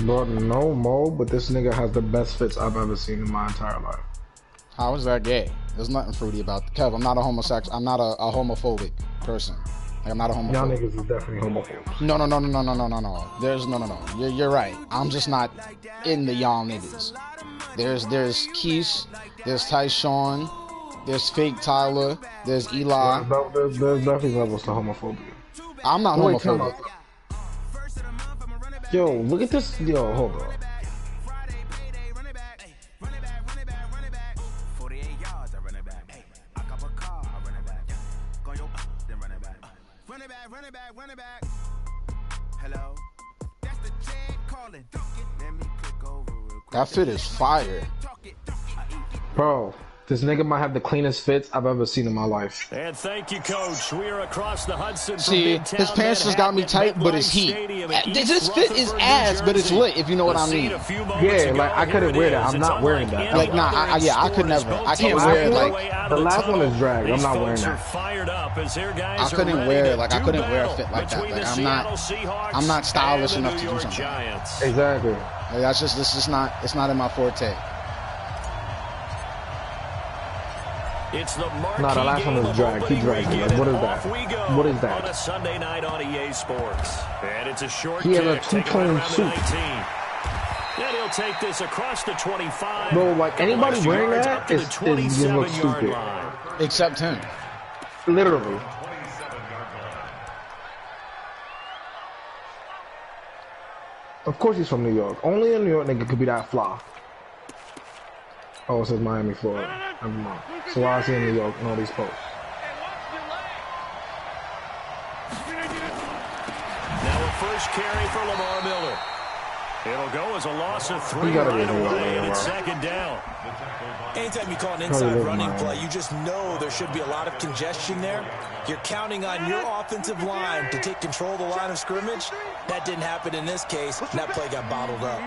Bro, no Mo, but this nigga has the best fits I've ever seen in my entire life. How is that gay? There's nothing fruity about it. Kev, I'm not a homosexual. I'm not a homophobic person. Like, I'm not a homophobe. Y'all niggas is definitely homophobes. No. There's no. You're right. I'm just not in the y'all niggas. There's Keith, there's Tyshawn, there's Fake Tyler, there's Eli. There's definitely levels to homophobia. I'm not homophobic. Yo, look at this. Yo, hold on. That fit is fire. Bro, this nigga might have the cleanest fits I've ever seen in my life. And thank you, Coach. We are across the Hudson. See, his pants just got me tight, but it's heat. This fit is ass, but it's lit, if you know what I mean. Yeah, like, I couldn't wear that. I'm not wearing that. Like, nah, I could never. I can't wear it, like... The last one is drag. I'm not wearing that. I couldn't wear it. Like, I couldn't wear a fit like that. Like, I'm not stylish enough to do something. Exactly. Like, that's just, it's not in my forte. It's the nah, the last one is drag. He dragged me. Like, what is that? What is that? On a Sunday night on EA Sports. And it's a short he has a kick, two-tone suit. And he'll take this across the 25. Bro, like, anybody wearing that is just look stupid. Line. Except him. Literally. Of course he's from New York. Only a New York nigga could be that fly. Oh, it says Miami, Florida. Never mind. So why is he in New York in all these posts? Now a first carry for Lamar Miller. It'll go as a loss of 3 right away, and it's second down. Anytime you call an inside running play, you just know there should be a lot of congestion there. You're counting on your offensive line to take control of the line of scrimmage. That didn't happen in this case. That play got bottled up.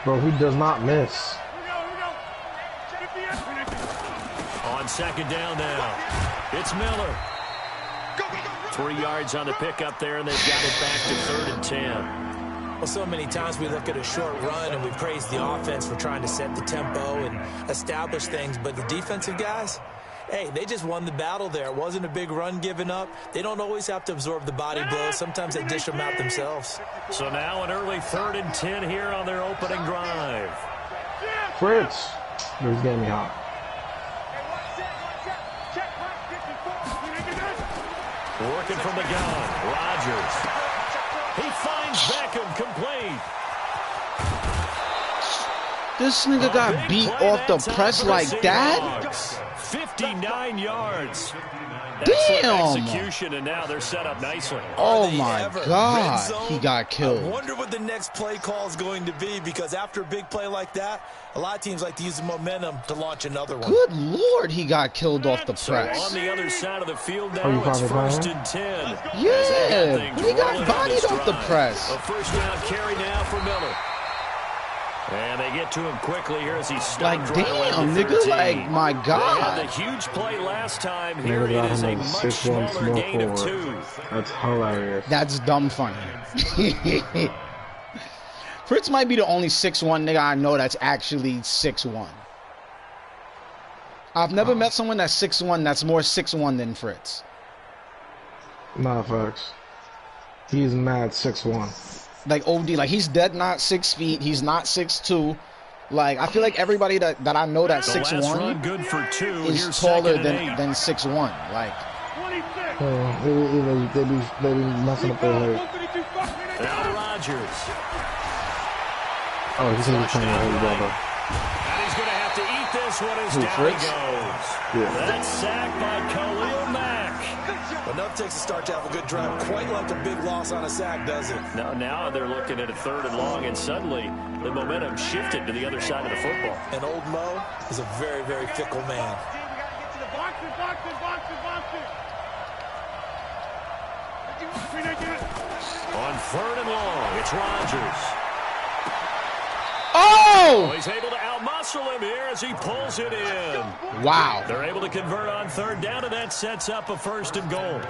Bro, he does not miss. On second down now, it's Miller. 3 yards on the pickup there, and they've got it back to 3rd and 10. Well, so many times we look at a short run and we praise the offense for trying to set the tempo and establish things, but the defensive guys, hey, they just won the battle there. It wasn't a big run given up. They don't always have to absorb the body blows. Sometimes they dish them out themselves. So now an early 3rd and 10 here on their opening drive. Fritz. He's getting me hot. Working from the gun, Rodgers. He finds Beckham complete. This nigga got beat off the press like that? 59 yards. Damn! Execution, and now they're set up nicely. Oh my God, he got killed. I wonder what the next play call is going to be, because after a big play like that, a lot of teams like to use the momentum to launch another one. Good Lord, he got killed off the press. So on the other side of the field now, it's 1st and 10. Yeah, he got bodied off the press. A first down carry now for Miller. And they get to him quickly here as he stopped. Like, damn, nigga, like, my God. They had the huge play last time. Here it is a much smaller gain of 2. That's hilarious. That's dumb funny. Fritz might be the only 6'1" nigga I know that's actually 6'1". I've never met someone that's 6'1" that's more 6'1" than Fritz. Nah, facts. He's mad 6'1". Like OD, like he's dead not 6 feet. He's not 6'2". Like I feel like everybody that I know that's 6'1" good for 2 is taller than 6'1". Like they be messing up their head. Now Rodgers. Oh, he's gonna be playing with his brother. And he's gonna have to eat this one as down Fritz? he goes. Yeah. That's sacked by Khalil Mack. Enough takes a start to have a good drive, quite like a big loss on a sack, does it? Now they're looking at a 3rd and long, and suddenly the momentum shifted to the other side of the football. And old Mo is a very, very fickle man. On 3rd and long, it's Rodgers. Oh! He's able to outmuscle him here as he pulls it in. Wow. They're able to convert on third down, and that sets up a 1st and goal.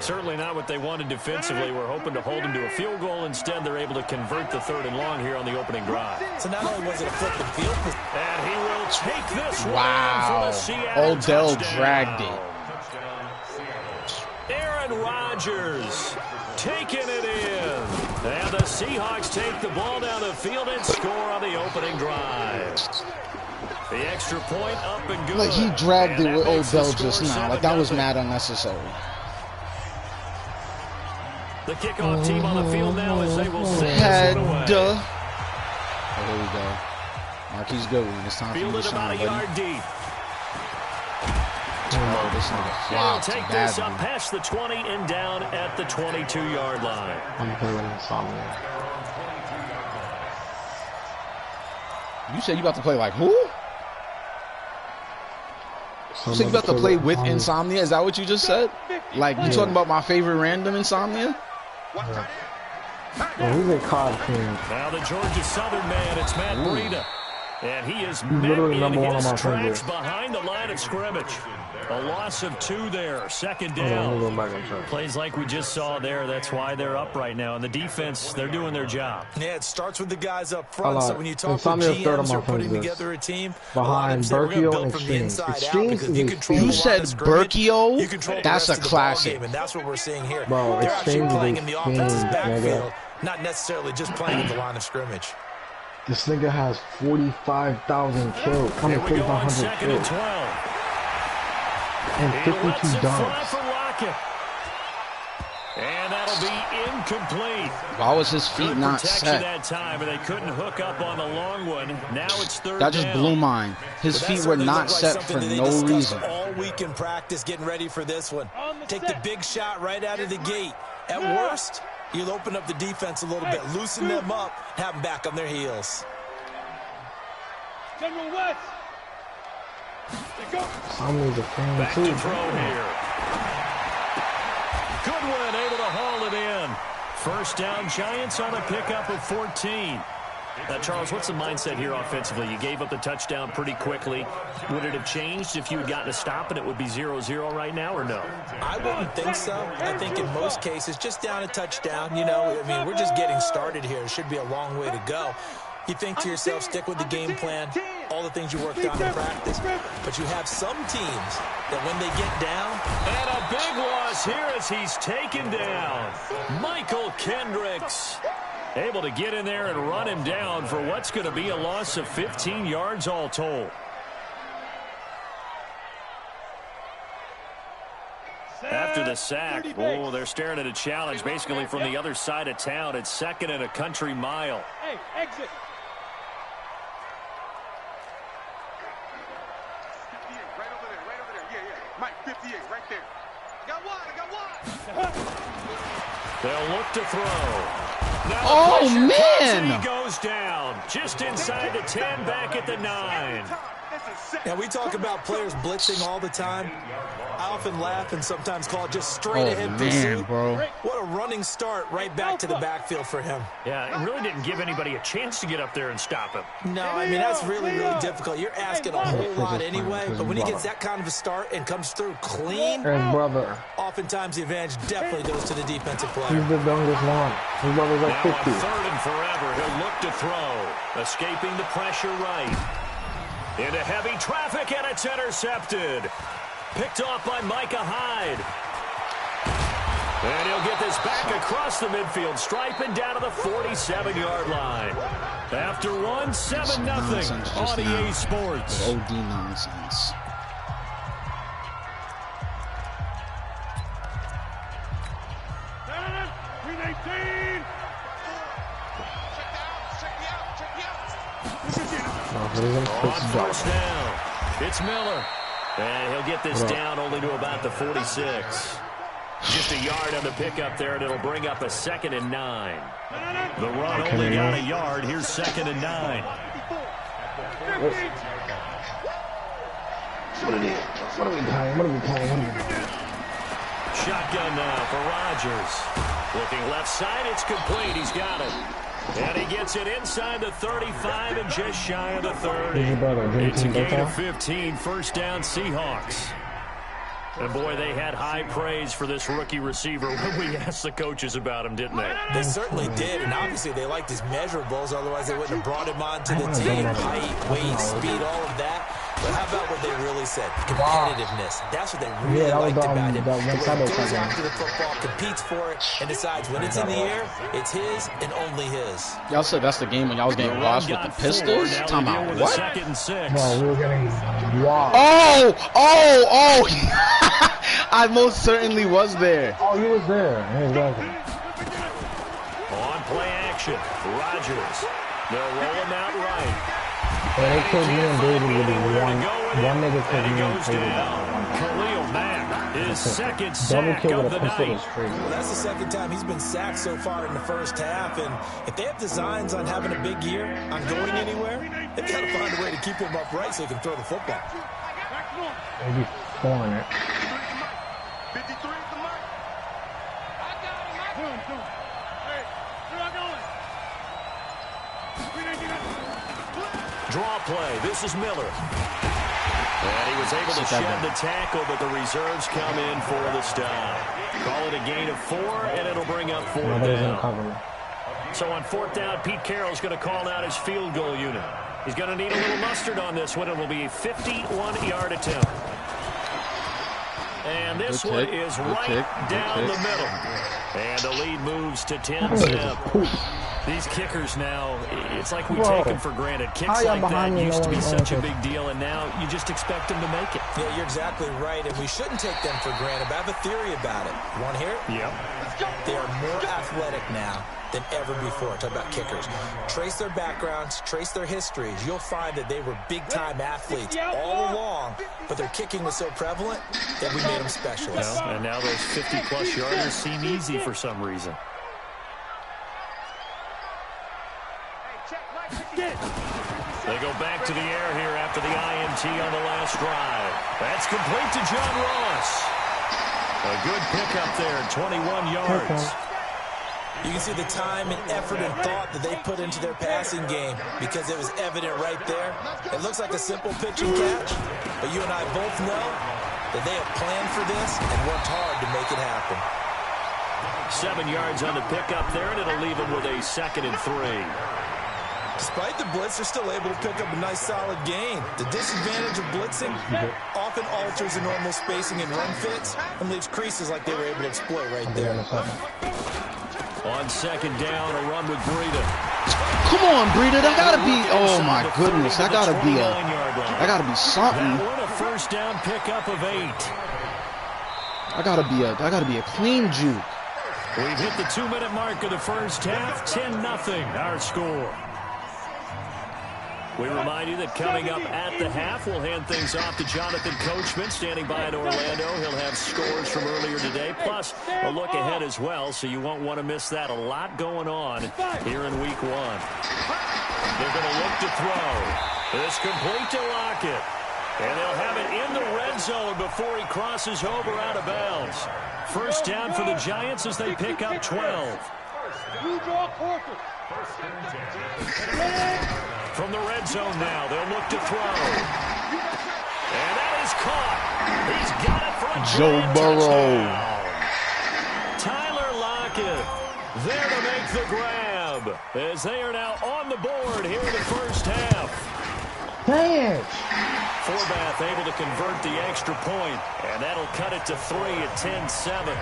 Certainly not what they wanted defensively. We're hoping to hold him to a field goal. Instead, they're able to convert the 3rd and long here on the opening drive. So not only was it a flip the field, and he will take this one wow. for the Seattle Odell touchdown. dragged it. Aaron Rodgers taking it in. And the Seahawks take the ball down the field and score on the opening drive. The extra point up and good. Like, he dragged it with Odell just now. Like, that was mad unnecessary. The kickoff team on the field now as they will send Head. it away. Oh, here we go. Marquise Goodwin. It's time for you to Fielded about a shine, buddy. yard deep. Oh, this nigga He'll flopped take this up badly. past the 20 and down at the 22-yard line. I'm playing Insomnia. You said you about to play like who? You said you about to play with Insomnia? Is that what you just said? Like, you talking about my favorite random Insomnia? Yeah. Well, he's a COD king. Now the Georgia Southern man, it's Matt Breida. And he is literally met number in one on his my tracks finger. behind the line of scrimmage. A loss of 2 there, 2nd Hold on, let me down. go back and check. Plays like we just saw there. That's why they're up right now. And the defense, they're doing their job. Yeah, it starts with the guys up front. So when you talk with Insomnia's third on GMs my or putting fingers. together a team, Behind Berkio and Extremes. Extremes is You said Berkio? You control the That's rest a of the classic. ballgame, and that's what we're seeing here. Bro, they're actually Extremes playing is in the Extremes, offense's backfield, nigga. not necessarily just playing at the line of scrimmage. This nigga has 45,000 kills. I mean, Here we go on 4,500 2nd and kills. 12. And He lets 52 it fly dunks. for Rocket. And that'll be incomplete. Why was his feet Good not protection set? that time, and they couldn't hook up on the long one. Now it's 3rd That just down. blew mine. His feet were not set for no reason. All week in practice, getting ready for this one. Take the big shot right out of the gate. At worst, you'll open up the defense a little bit, loosen them up, have them back on their heels. General West. Somebody's a fan Back too. to throw here. Goodwin able to haul it in. 1st down, Giants on a pickup of 14. Now, Charles, what's the mindset here offensively? You gave up the touchdown pretty quickly. Would it have changed if you had gotten a stop and it would be 0-0 right now, or no? I wouldn't think so. I think in most cases, just down a touchdown, you know, I mean, we're just getting started here. It should be a long way to go. You think to yourself, stick with the game plan, all the things you worked on in practice. But you have some teams that when they get down. And a big loss here as he's taken down. Michael Kendricks able to get in there and run him down for what's going to be a loss of 15 yards all told. After the sack, oh, they're staring at a challenge basically from the other side of town. It's 2nd and a country mile. Hey, exit. They'll look to throw. Now Oh, the pressure comes and man. he goes down just inside the 10, back at the 9. Now, we talk about players blitzing all the time. I often laugh and sometimes call it just straight ahead Oh, man, pursuit. bro. What a running start right back to the backfield for him. Yeah, it really didn't give anybody a chance to get up there and stop him. No, I mean, that's really, really difficult. You're asking a whole lot anyway, but when he gets that kind of a start and comes through clean, His brother. oftentimes the advantage definitely goes to the defensive player. He's the youngest one. His brother's like Now on 50. 3rd and forever, he'll look to throw. Escaping the pressure right. Into heavy traffic, and it's intercepted. Picked off by Micah Hyde. And he'll get this back across the midfield stripe and down to the 47-yard line. After one, 7-0 on EA Sports. OD nonsense. On 1st down, it's Miller. And he'll get this down only to about the 46. Just a yard on the pickup there, and it'll bring up a 2nd and 9. The run only got a yard. Here's 2nd and 9. What are we playing? What are we playing? Shotgun now for Rodgers. Looking left side, it's complete. He's got it. And he gets it inside the 35 and just shy of the 30. It's a gain of 15, first down Seahawks. And boy, they had high praise for this rookie receiver when we asked the coaches about him, didn't they? They certainly did, and obviously they liked his measurables, otherwise they wouldn't have brought him onto the team. Height, weight, speed, all of that. But how about what they really said? Competitiveness. That's what they really liked about him. The way he goes after the football, competes for it, and decides when it's in the air, it's his and only his. Y'all said that's the game when y'all was getting washed with the Pistols? Time out. What? Second and 6. No, we were getting washed. Oh! I most certainly was there. Oh, you was there. Exactly. On play action, Rodgers. They'll roll him out right. Yeah, they killed me and David with one nigga killed me and David. Khalil Mack, his second Double sack kill of with the a pistol night. is crazy. Well, that's the second time he's been sacked so far in the first half, and if they have designs on having a big year, on going anywhere, they've got to find a way to keep him upright so he can throw the football. They be scoring it. Draw play. This is Miller. And he was able to shed the tackle, but the reserves come in for the stop. Call it a gain of 4, and it'll bring up 4 down. So on 4th down, Pete Carroll's going to call out his field goal unit. He's going to need a little mustard on this one. It will be a 51-yard attempt. And this one is right down the middle. And the lead moves to 10-7. These kickers now, it's like we take them for granted. Kicks like that used to be such a big deal, and now you just expect them to make it. Yeah, you're exactly right, and we shouldn't take them for granted. But I have a theory about it. You want to hear it? Yep. They are more athletic now than ever before. Talk about kickers. Trace their backgrounds, trace their histories. You'll find that they were big-time athletes all along, but their kicking was so prevalent that we made them specialists. Well, and now those 50-plus yarders seem easy for some reason. They go back to the air here after the INT on the last drive. That's complete to John Ross. A good pickup there, 21 yards. You can see the time and effort and thought that they put into their passing game because it was evident right there. It looks like a simple pitch and catch, but you and I both know that they have planned for this and worked hard to make it happen. 7 yards on the pickup there, and it'll leave them with a 2nd and 3. Despite the blitz, they're still able to pick up a nice, solid gain. The disadvantage of blitzing often alters the normal spacing and run fits and leaves creases like they were able to exploit right there. On 2nd down, a run with Breida. Come on, Breida. That gotta be. Oh my goodness. That gotta be something. That one a first down pickup of 8. That gotta be a clean juke. We've hit the 2-minute mark of the first half. 10-0 our score. We remind you that coming up at the half, we'll hand things off to Jonathan Coachman, standing by in Orlando. He'll have scores from earlier today, plus a look ahead as well, so you won't want to miss that. A lot going on here in Week 1. They're going to look to throw. It's complete to Lockett. And they'll have it in the red zone before he crosses over out of bounds. First down for the Giants as they pick up 12. From the red zone now, they'll look to throw. And that is caught. He's got it for a Joe Burrow. Tyler Lockett there to make the grab as they are now on the board here in the first half. Dang it. Forbath able to convert the extra point, and that'll cut it to 3 at 10-7.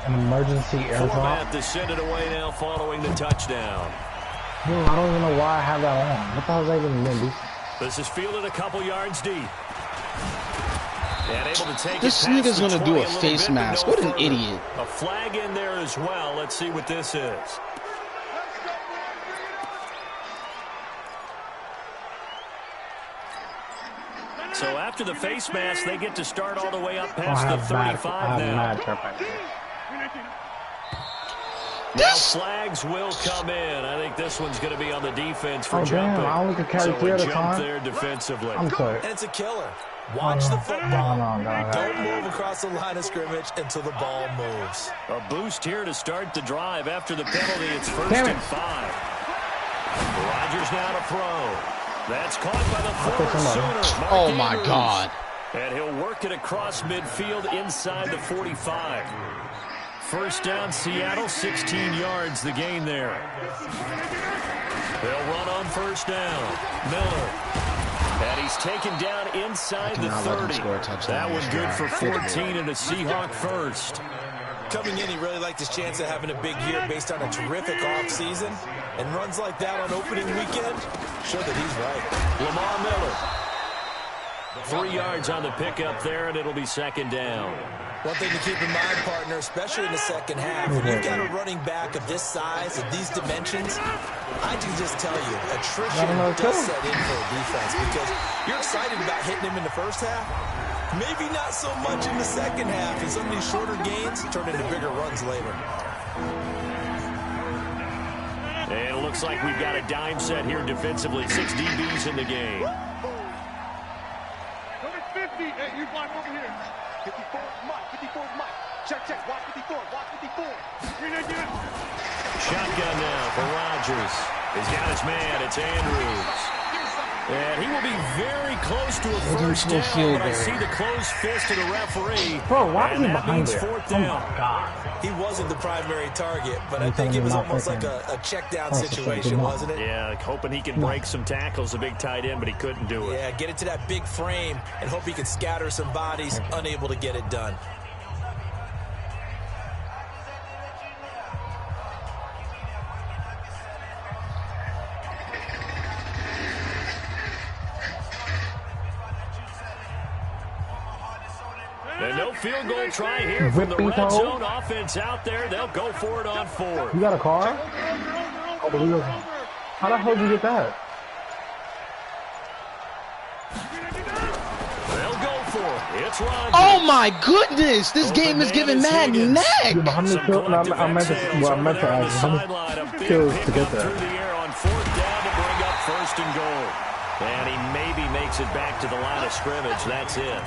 An emergency airdrop. Forbath to send it away now following the touchdown. I don't even know why I have that on. What the hell is that even mean? This is fielded a couple yards deep. And able to take This it past nigga's the gonna 20 do a little face bit, but mask. no What an further. idiot. A flag in there as well. Let's see what this is. So after the face mask, they get to start all the way up past the 35 now. this? Now flags will come in. I think this one's going to be on the defense for Oh, jumping. damn, I only could carry 3 at a jump time. there defensively. I'm sorry. And it's a killer. Watch the football. No. Don't move across the line of scrimmage until the ball moves. A boost here to start the drive after the penalty. It's first and 5. Rodgers now to throw. That's caught by the former Sooner. Mark Oh, my Andrews. God. And he'll work it across midfield inside the 45. First down, Seattle, 16 yards the gain there. They'll run on first down. Miller. And he's taken down inside the 30. That was good for 14 and a Seahawk first. Coming in, he really liked his chance of having a big year based on a terrific offseason. And runs like that on opening weekend show that he's right. Lamar Miller. 3 yards on the pickup there, and it'll be second down. One thing to keep in mind, partner, especially in the second half, when you've got a running back of this size, of these dimensions, I can just tell you, attrition does set in for a defense because you're excited about hitting him in the first half. Maybe not so much in the second half, and some of these shorter gains turn into bigger runs later. And it looks like we've got a dime set here defensively. 6 DBs in the game. Number 50, hey, you block over here. 54, Mike, 54, Mike. Check, watch 54, watch 54. Shotgun now for Rodgers. He's got his man, it's Andrews. And he will be very close to a first down, but I see the closed fist of the referee. Bro, why is he that behind means there? fourth Oh, down. my God. He wasn't the primary target, but I think it was almost like a check down situation, wasn't it? Yeah, like hoping he can break some tackles, a big tight end, but he couldn't do it. Yeah, get it to that big frame and hope he can scatter some bodies, unable to get it done. And no field goal try here from the red zone offense out there. They'll go for it on 4. You got a car? How the hell did you get that? They'll go for it. It's Rodgers. Oh, my goodness. This game is giving mad neck. How many kills? I meant to ask how many kills to get Through that. the air on 4th down to bring up first and goal. And he maybe makes it back to the line of scrimmage. That's it.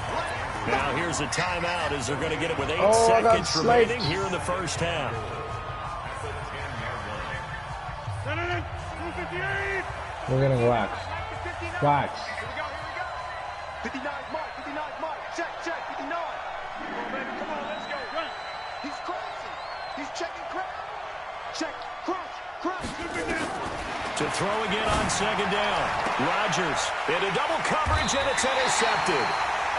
Now here's a timeout as they're going to get it with 8 seconds remaining here in the first half. We're getting waxed. Waxed. 59, Mike, 59, Mike. Check, 59. Come on, baby, come on, let's go. Run. He's crossing. He's checking crouch. Check, crouch. To throw again on second down. Rodgers into double coverage, and it's intercepted.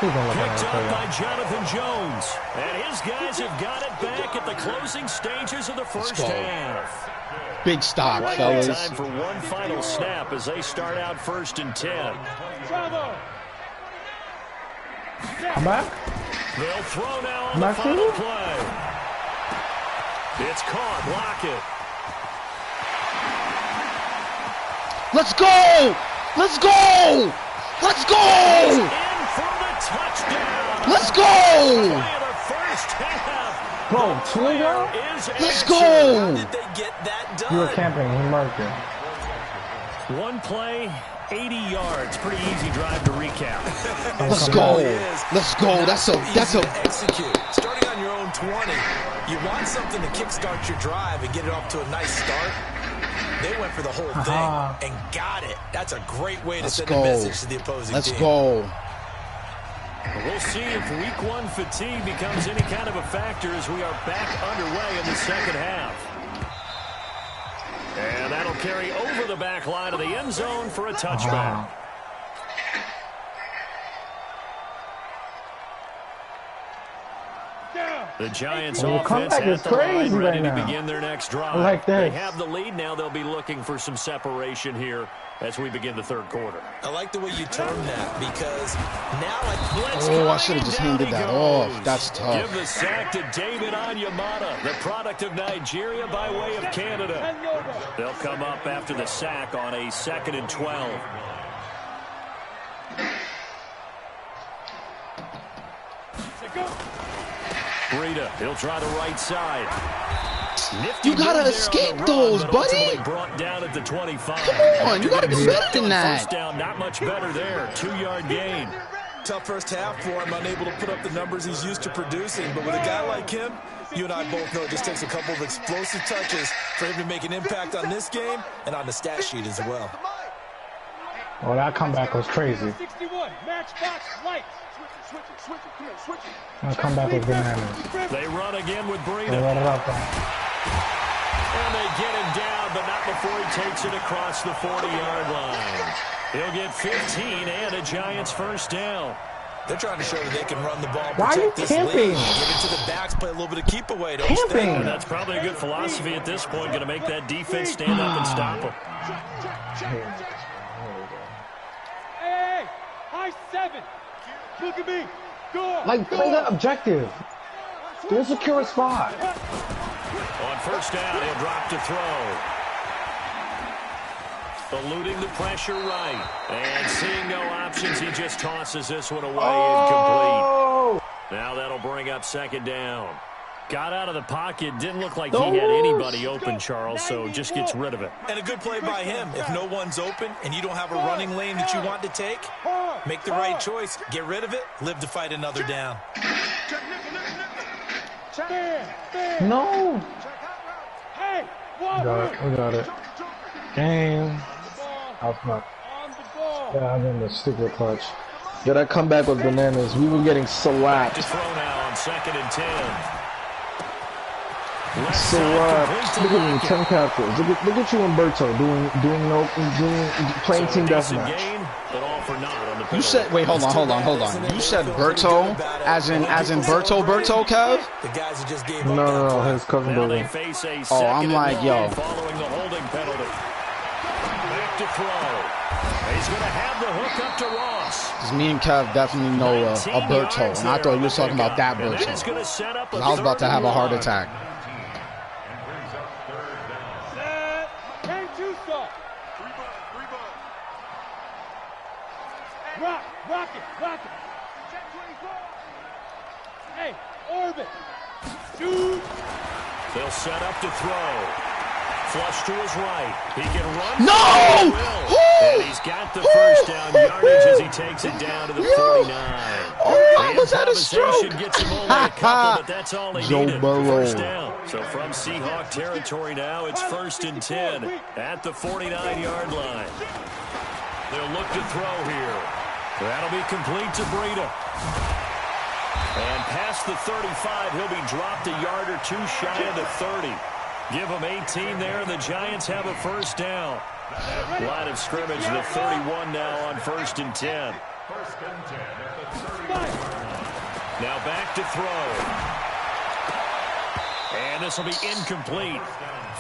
Picked up by Jonathan Jones. And his guys have got it back at the closing stages of the first half. Big stop, Likely fellas. time for one final snap as they start out 1st and 10. I'm back. They'll throw now on the final play. It's caught. Block it. Let's go! Let's go! Let's go! In for the touchdown. Let's go! Play of the first half. Bro, 2 ago? Let's How go! did they get that done? You were camping. He marked it. One play, 80 yards. Pretty easy drive to recap. Let's go! Let's go! That's a Easy to execute. Starting on your own 20, you want something to kickstart your drive and get it off to a nice start. They went for the whole thing and got it. That's a great way to send a message to the opposing team. Let's go. We'll see if week 1 fatigue becomes any kind of a factor as we are back underway in the second half. And that'll carry over the back line of the end zone for a touchback. The Giants offense at the line, ready to begin their next drive. Like this. They have the lead now. They'll be looking for some separation here as we begin the third quarter. I like the way you term that because now I should have just handed that off. That's tough. Give the sack to David Onyemata, the product of Nigeria by way of Canada. They'll come up after the sack on a 2nd and 12. Breida, he'll try the right side. Nifty You gotta escape those, buddy. Brought down at the 25. Come on, you gotta do better than that. First down, not much better there. 2-yard gain. Tough first half for him, unable to put up the numbers he's used to producing. But with a guy like him, you and I both know it just takes a couple of explosive touches for him to make an impact on this game and on the stat sheet as well. Oh, that comeback was crazy. 61, matchbox lights. That comeback was bananas. They run again with Breida. They let it up. And they get him down, but not before he takes it across the 40-yard line. He'll get 15 and a Giants first down. They're trying to show that they can run the ball, Why are you protect this camping? lead, give it to the backs, play a little bit of keep away. Don't Camping. And that's probably a good philosophy at this point. Going to make that defense stand up and stop him. Hey, high 7. Look at me. Go. Like, play that objective. Don't secure a spot. On first down, he'll drop to throw. Eluding the pressure right. And seeing no options, he just tosses this one away incomplete. Now that'll bring up second down. Got out of the pocket. Didn't look like he had anybody open, Charles, so just gets rid of it. And a good play by him. If no one's open and you don't have a running lane that you want to take, make the right choice. Get rid of it. Live to fight another down. No. Hey, We got it. Game. Out front. Yeah, I'm in the stupid clutch. Yeah, that comeback was bananas. We were getting slapped. To throw now on 2nd and 10. Look at me, 10 captures. Look at you and Berto doing playing team deathmatch. You said, wait, hold on. You said Berto, as in Berto, Kev? The guys who just gave No, his cousin Berto. Oh, I'm like, yo. Following the holding penalty. Back to throw. He's going to have the hook up to Ross. Because me and Kev definitely know a Berto, and I thought you were talking about that Berto. I was about to have a heart attack. Rock it. Hey, orbit. Shoot. They'll set up to throw. Flush to his right. He can run. No! And he's got the first down yardage as he takes it down to the 49. Oh, was that a stroke? Gets him only a couple, but that's all he Joe needed. Burrow. First down. So from Seahawk territory now, it's 1st and 10 at the 49-yard line. They'll look to throw here. That'll be complete to Breida. And past the 35, he'll be dropped a yard or two shy of the 30. Give him 18 there, and the Giants have a first down. Line of scrimmage, the 31 now on 1st and 10. Now back to throw. And this will be incomplete.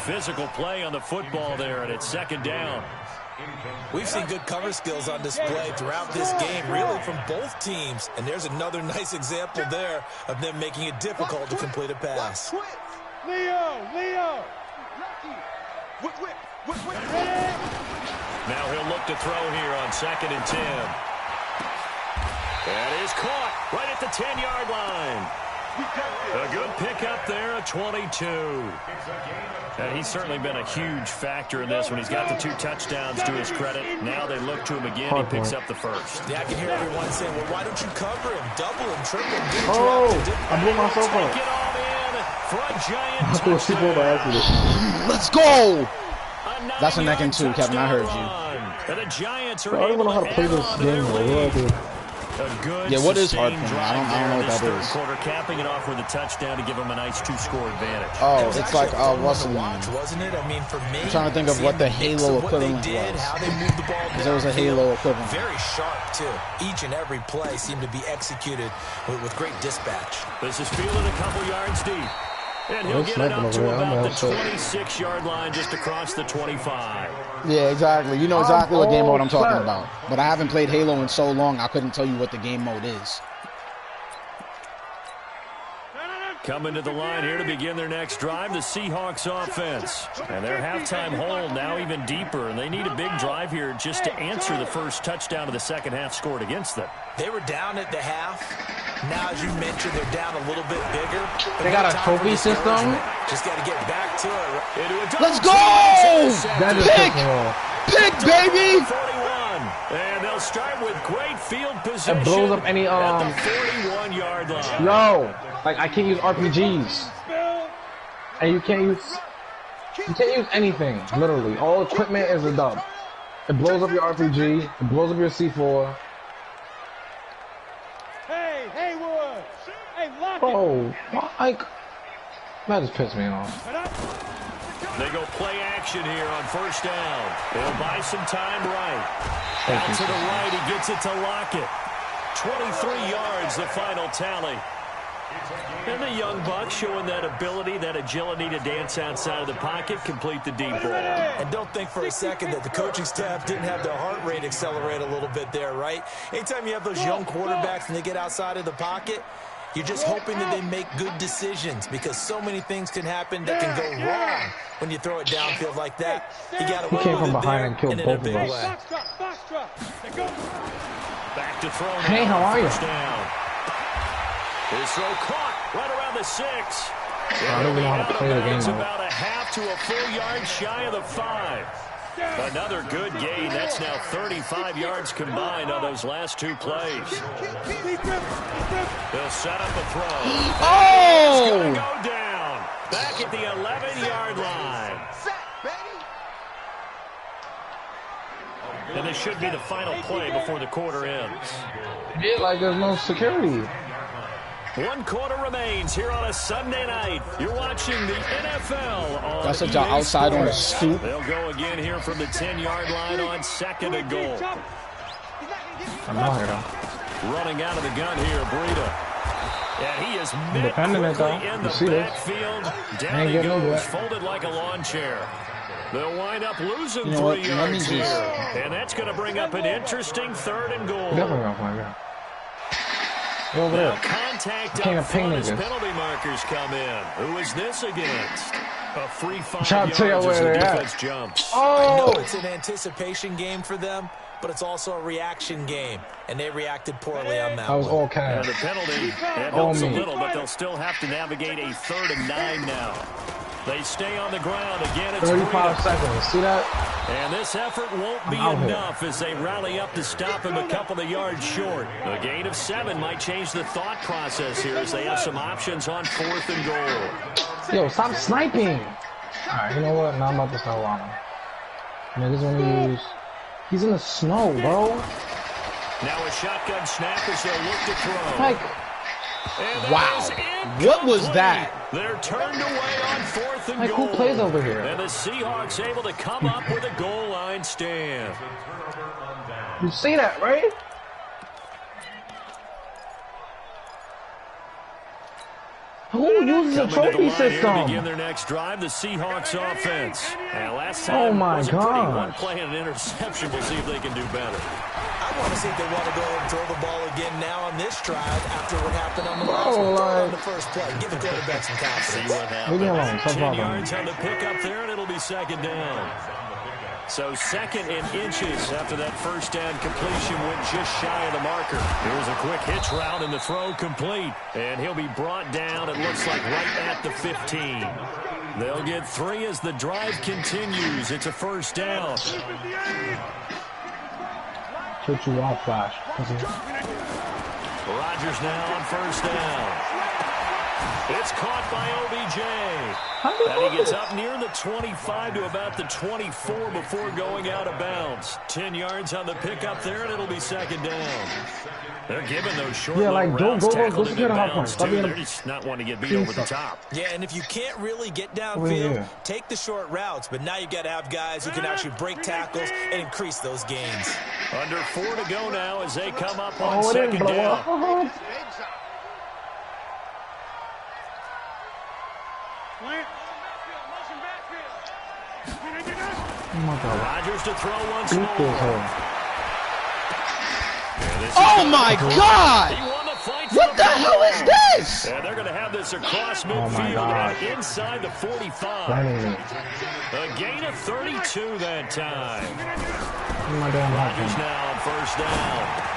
Physical play on the football there, and it's 2nd down. We've seen good cover skills on display throughout this game, really from both teams. And there's another nice example there of them making it difficult to complete a pass. Leo. Now he'll look to throw here on 2nd and 10. That is caught right at the 10-yard line. A good pickup there, a 22. And he's certainly been a huge factor in this when he's got the 2 touchdowns to his credit. Now they look to him again. He picks up the first. Yeah, I can hear everyone saying, well, why don't you cover him, double him, triple him? I blew myself up. Get on in for a Giant touchdown. Let's go! That's a neck and 2, Kevin. I heard you. And the Giants are I don't even know how to play this game. Yeah, what is hard for me? I don't know what that is. Quarter capping it off with a touchdown to give him a nice 2-score advantage. Oh, it's like what's the watch, wasn't it? I mean, for me, I'm trying to think of what the Halo equivalent was. How they moved the ball. Because there was a Halo equivalent. Very sharp too. Each and every play seemed to be executed with great dispatch. This is fielded a couple yards deep. And he'll get it up to about the 26-yard line just across the 25. Yeah, exactly. You know exactly what game mode I'm talking about. But I haven't played Halo in so long, I couldn't tell you what the game mode is. Coming to the line here to begin their next drive, the Seahawks offense. And their halftime hole now even deeper, and they need a big drive here just to answer the first touchdown of the second half scored against them. They were down at the half. Now, as you mentioned, they're down a little bit bigger. They got a trophy system. Just got to get back to it. Let's go! Pick, baby! 41. And they'll start with great field position. It blows up any at the 41-yard line. No, like I can't use RPGs, and you can't use anything. Literally, all equipment is a dub. It blows up your RPG. It blows up your C4. Hey, Haywood! Hey, lock Bro, like that just pissed me off. They go play action here on first down. They'll buy some time right. Out to the right, he gets it to Lockett. 23 yards, the final tally. And the young buck showing that ability, that agility to dance outside of the pocket, complete the deep ball. And don't think for a second that the coaching staff didn't have their heart rate accelerate a little bit there, right? Anytime you have those young quarterbacks and they get outside of the pocket, you're just hoping that they make good decisions, because so many things can happen that can go wrong when you throw it downfield like that. You got to He came from behind and killed both of us. Back to throw. Hey, how are you? His throw caught right around the 6. I don't even know how to play the game. It's about a half to a full yard shy of the 5. Another good gain. That's now 35 yards combined on those last two plays. They'll set up a throw. Oh! It's going to go down. Back at the 11-yard line. And this should be the final play before the quarter ends. Yeah, like there's no security. 1 quarter remains here on a Sunday night. You're watching the NFL on That's a job outside on a stoop. They'll go again here from the 10-yard line on 2nd and goal. I'm not here though. Running out of the gun here, Breida. And he is met quickly in the backfield. Down he goes, folded like a lawn chair. They'll wind up losing 3 yards here. And that's going to bring up an interesting 3rd and goal. Over there. Contact up front as penalty markers come in. Who is this against? A free 5 yards as the defense jumps. I know it's an anticipation game for them, but it's also a reaction game, and they reacted poorly on that. I was all cash. The penalty, it helps a little, but they'll still have to navigate a 3rd and 9 now. They stay on the ground. Again, it's 35 seconds. See that? And this effort won't be enough as they rally up to stop him a couple of yards short. A gain of 7 might change the thought process here as they have some options on 4th and goal. Yo, stop sniping. All right, you know what? Now I'm about to start running. Niggas want to use... He's in the snow, bro. Now a shotgun snap as they'll look to throw. Like... Wow. What was that? They're turned away on 4th and like, goal. who plays over here? And the Seahawks able to come up with a goal line stand. You see that, right? Who uses a trophy system? Begin their next drive, the Seahawks offense. And last time was a pretty one play and an interception. We'll see if they can do better. I want to see if they want to go ahead and throw the ball again now on this drive after what happened on the last one. Throw on the first play. Give the quarterback some confidence. See what happens. 10 yards on the pickup there, and it'll be 2nd down. So 2nd and inches after that first down completion went just shy of the marker. Here's a quick hitch route and the throw complete. And he'll be brought down, it looks like, right at the 15. They'll get 3 as the drive continues. It's a first down. Put you off, Flash. Rodgers now on first down. It's caught by OBJ. And he gets up near the 25 to about the 24 before going out of bounds. 10 yards on the pickup there, and it'll be 2nd down. They're giving those short routes tackled in bounds, too. They're just not wanting to get beat over the top. Yeah, and if you can't really get downfield, take the short routes. But now you've got to have guys who can actually break tackles and increase those gains. Under 4 to go now as they come up on 2nd down. Oh my God. Rodgers to throw once more. Oh my God! What the hell is that? this? And they're going to have this across my midfield God. and inside the 45. Running. A gain of 32 that time. My damn Rodgers happened. now on first down.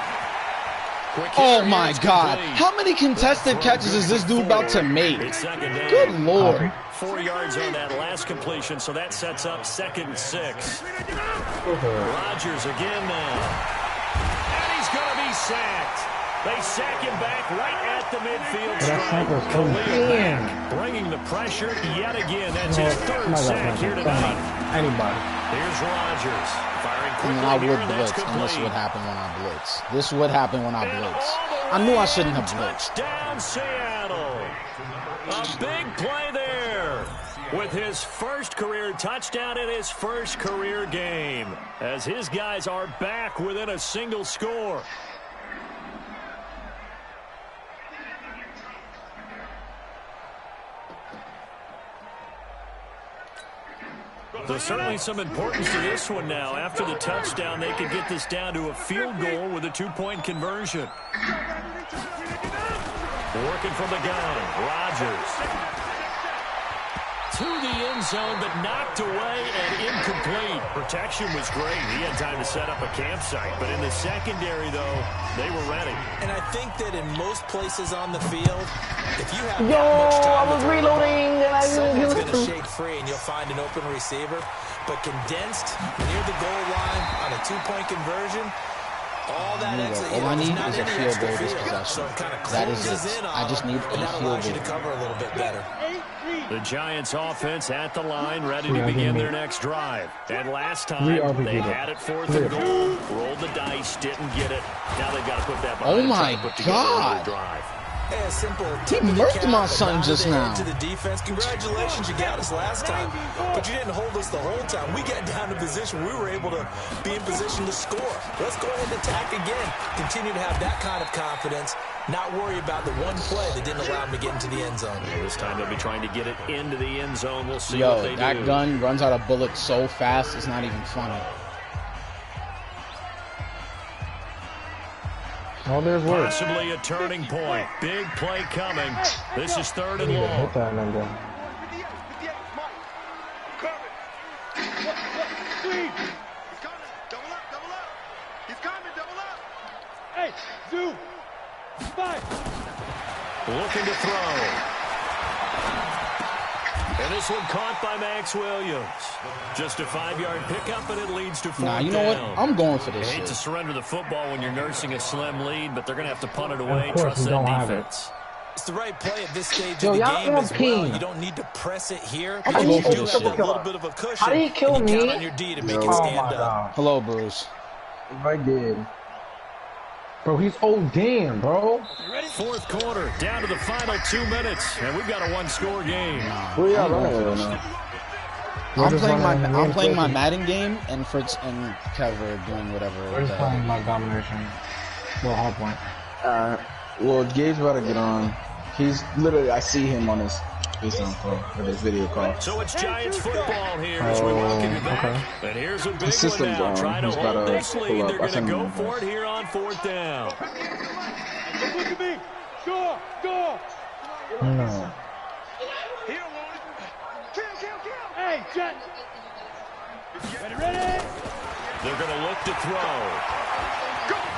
Quick Oh hit, my it's God. complete. How many contested catches is this dude about to make? It's second down. Good Lord. 4 yards on that last completion, so that sets up 2nd and 6. Rodgers again now. And he's going to be sacked. They sack him back right at the midfield stripe. Khalil Mack bringing the pressure yet again. That's his 3rd sack here tonight. Anybody. Here's Rodgers. Firing I mean, quickly I here, would and that's blitz, and this complete. would happen when I blitz. This would happen when I blitz. I knew I shouldn't have blitzed. Touchdown, Seattle. A big play there with his first career touchdown in his first career game as his guys are back within a single score. There's certainly some importance to this one now. After the touchdown, they could get this down to a field goal with a 2-point conversion. Working from the gun, Rodgers. To the end zone, but knocked away and incomplete. Protection was great. He had time to set up a campsite. But in the secondary, though, they were ready. And I think that in most places on the field, if you have that much time, I was reloading and I didn't someone's do going to it. shake free and you'll find an open receiver. But condensed near the goal line on a 2-point conversion, all that extra, All I need is a any field extra goal this field. possession. So it kind of That is closes it. in on I just them, need and a that field allows you to goal. cover a little bit better. The Giants offense at the line, ready to begin their next drive. And last time, they had it 4th and goal, rolled the dice, didn't get it. Now they've got to put that behind Oh and try my to put together a God. new drive. Hey, a simple He murked my son just now. To the defense. Congratulations, you got us last time, but you didn't hold us the whole time. We got down to position. We were able to be in position to score. Let's go ahead and attack again. Continue to have that kind of confidence. Not worry about the one play that didn't allow him to get into the end zone. This time they'll be trying to get it into the end zone. We'll see what they Yo, do. that gun runs out of bullets so fast, it's not even funny. Oh, there's work. Possibly a turning point. Big play coming. This is 3rd and long. Hit that number. 58, Mike. Coming. He's coming. Double up. He's coming, double up. Hey, Zoo. 5. Looking to throw. And this one caught by Max Williams. Just a 5-yard pickup, and it leads to 4th Nah, you know what? down. I'm going for this I hate shit. to surrender the football when you're nursing a slim lead, but they're going to have to punt it away. Of course Trust we that don't have it. defense. It's the right play at this stage Yo, of the y'all game on as well. ping. You don't need to press it here. I'm Because going you for do this have shit. a little bit of a cushion. How did he kill and you count me? on your D to make it Oh stand my up. God. Hello, Bruce. If I did. Bro, he's ODing, bro. 4th quarter, down to the final 2 minutes, and we've got a 1-score game. Where y'all running with now? I'm playing my Madden game, and Fritz and Kev are doing whatever. We're just the hell. playing my domination. Well, hard point. Well, Gabe's about to get on. He's literally, I see him on his FaceTime call for this video call. So it's Giants football here as we welcome you back. Okay. And here's a big one system's now. on. Trying to He's hold gotta this pull lead. up. They're I'll going to send go him for it here on 4th down. Look at me. Door. No. Here, Warren. Kill. Hey, Jet. Ready? They're going to look to throw.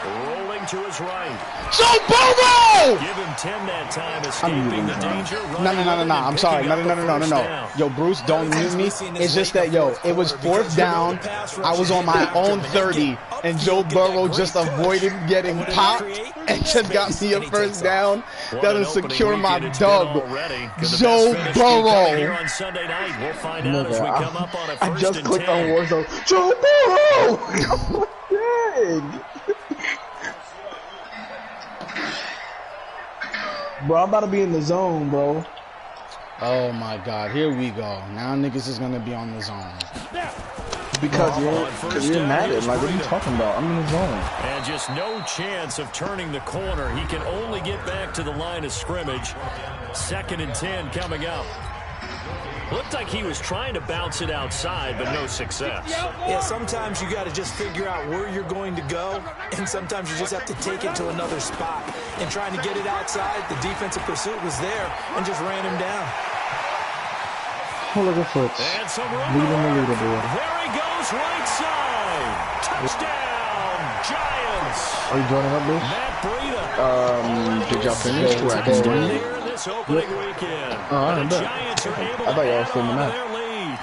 Rolling to his right. Joe Burrow! Give him 10 that time, escaping the danger. No. I'm sorry. No. Yo, Bruce, don't mute me. It's just that, yo, it was 4th down. I was on my own 30, and Joe Burrow just avoided getting popped and just got me a 1st down. That'll secure my dub. Joe Burrow. Here on Sunday night, we'll find out as we come up on a I 1st just and clicked 10. on Warzone. Joe Burrow! Dang. Bro, I'm about to be in the zone, bro. Oh my God, here we go. Now niggas is gonna be on the zone. Because you're down, mad. here's Like, what are you freedom. talking about? I'm in the zone. And just no chance of turning the corner. He can only get back to the line of scrimmage. 2nd and 10 coming up. Looked like he was trying to bounce it outside, but no success. Yeah, sometimes you got to just figure out where you're going to go, and sometimes you just have to take it to another spot. And trying to get it outside, the defensive pursuit was there and just ran him down. Oh, look at Fritz. And some Leading the leaderboard. There he goes, right side. Touchdown, Giants. Are you joining up, Bruce? Matt Breida. Did y'all finish? Yeah, Where I can There join? in this opening weekend. I The bet. Giants are able I thought to y'all add was filming on to that. their lead.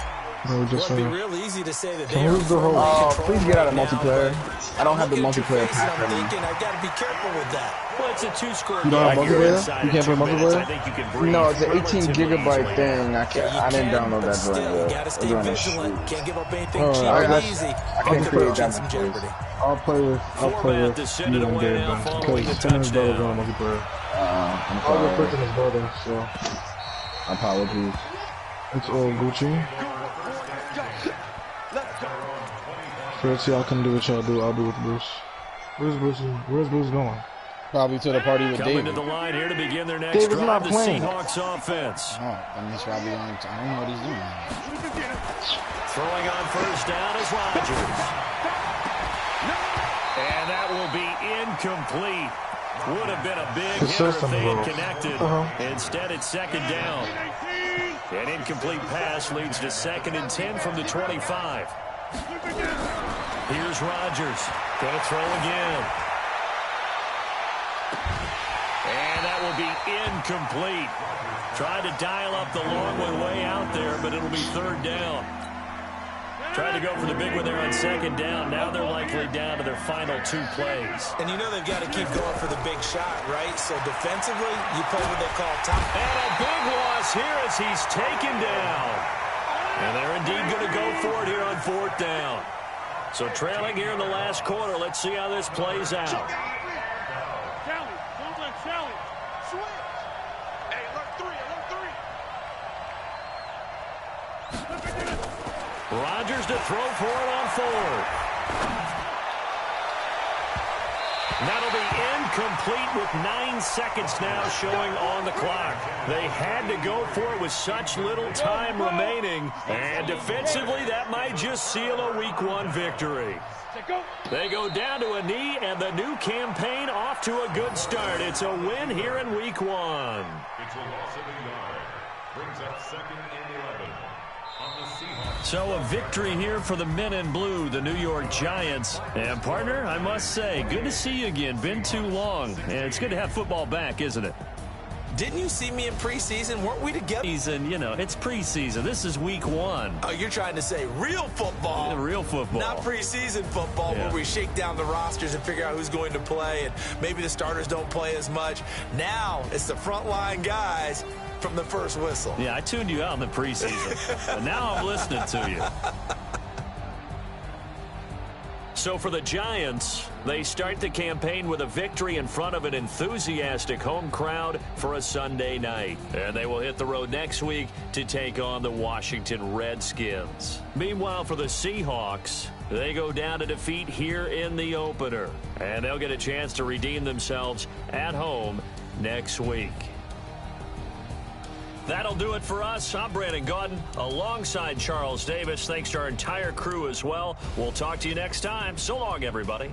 No, we just Well, it'd be real easy to say that So they are who's the host? control Please get out of right now, multiplayer. but I don't have the I'm looking at your multiplayer face pack and I'm right now. thinking, I got to be careful with that. Well, it's a two-score You don't have game. multiplayer? Inside You can't of play 2 minutes, multiplayer? I think you can breathe No, it's an 18 relatively gigabyte easily. thing. I didn't download but that still, joint you yet. got to stay Doing a vigilant. shoot. Can't give up anything Oh, cheap I and got- easy. I can't Could create put you in that some much jeopardy. I'll play with Format to send it you and away Dave now then. following the Because him and his brother touchdown. on multiplayer. I'm I'll go sorry. Fritz and his brother, so Apologies. it's all Gucci. Fritz, y'all can do what y'all do. I'll do with Bruce. Where's Bruce going? Probably to the party with Coming to David. the line here to begin their next David's drive, not the playing. Seahawks offense. Oh, and he's probably on. I don't know what he's doing. Throwing on first down is Rodgers. And that will be incomplete. Would have been a big It's hitter so if they had simple. connected. Instead, it's second down. An incomplete pass leads to 2nd and 10 from the 25. Here's Rodgers. Going to throw again. And that will be incomplete. Tried to dial up the long one way out there, but it'll be 3rd down. Tried to go for the big one there on 2nd down. Now they're likely down to their final 2 plays. And you know they've got to keep going for the big shot, right? So defensively, you play what they call top. And a big loss here as he's taken down. And they're indeed going to go for it here on 4th down. So trailing here in the last quarter. Let's see how this plays out. Shelly, switch. Hey, alert 3. Rodgers to throw for it on 4th. That'll be incomplete with 9 seconds now showing on the clock. They had to go for it with such little time remaining. And defensively, that might just seal a Week 1 victory. They go down to a knee, and the new campaign off to a good start. It's a win here in Week 1. It's a loss of a yard. Brings up 2nd and 11 on the Seahawks. So a victory here for the men in blue, the New York Giants. And partner, I must say, good to see you again. Been too long. And it's good to have football back, isn't it? Didn't you see me in preseason? Weren't we together? Season, you know, it's preseason. This is Week 1. Oh, you're trying to say real football. Real football. Not preseason football Yeah. where we shake down the rosters and figure out who's going to play, and maybe the starters don't play as much. Now it's the frontline guys from the first whistle. Yeah, I tuned you out in the preseason. But now I'm listening to you. So for the Giants, they start the campaign with a victory in front of an enthusiastic home crowd for a Sunday night. And they will hit the road next week to take on the Washington Redskins. Meanwhile, for the Seahawks, they go down to defeat here in the opener. And they'll get a chance to redeem themselves at home next week. That'll do it for us. I'm Brandon Gaudin alongside Charles Davis. Thanks to our entire crew as well. We'll talk to you next time. So long, everybody.